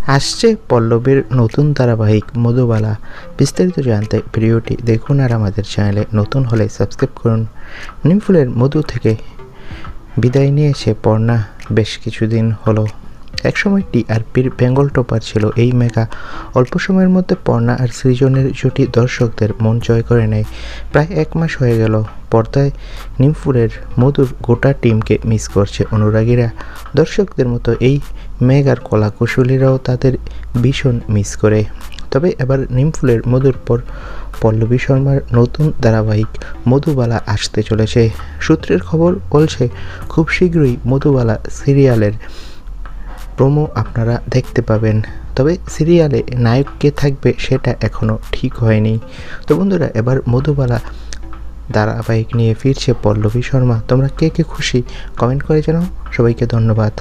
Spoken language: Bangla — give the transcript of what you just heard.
আসছে পল্লবীর নতুন ধারাবাহিক মধুবালা। বিস্তারিত জানতে ভিডিওটি দেখুন আর আমাদের চ্যানেলে নতুন হলে সাবস্ক্রাইব করুন। নিমফুলের মধু থেকে বিদায় নিয়েছে পর্ণা বেশ কিছুদিন হলো। একসময় টিআরপির বেঙ্গল টপার ছিল এই মেগা। অল্প সময়ের মধ্যে পর্ণা আর সৃজনের জুটি দর্শকদের মন জয় করে নেয়। প্রায় 1 মাস হয়ে গেল পর্দায় নিমফুলের মধুর গোটা টিমকে মিস করছে অনুরাগীরা। দর্শকদের মতো এই মেগার কলাকুশলীরাও তাদের ভীষণ মিস করে। তবে এবার নিমফুলের মধুর পর পল্লবী শর্মার নতুন ধারাবাহিক মধুবালা আসতে চলেছে। সূত্রের খবর বলছে খুব শীঘ্রই মধুবালা সিরিয়ালের প্রোমো আপনারা দেখতে পাবেন। তবে সিরিয়ালে নায়ক কে থাকবে সেটা এখনও ঠিক হয়নি। তো বন্ধুরা, এবার মধুবালা ধারাবাহিক নিয়ে ফিরছে পল্লবী শর্মা। তোমরা কে কে খুশি কমেন্ট করে জানাও। সবাইকে ধন্যবাদ।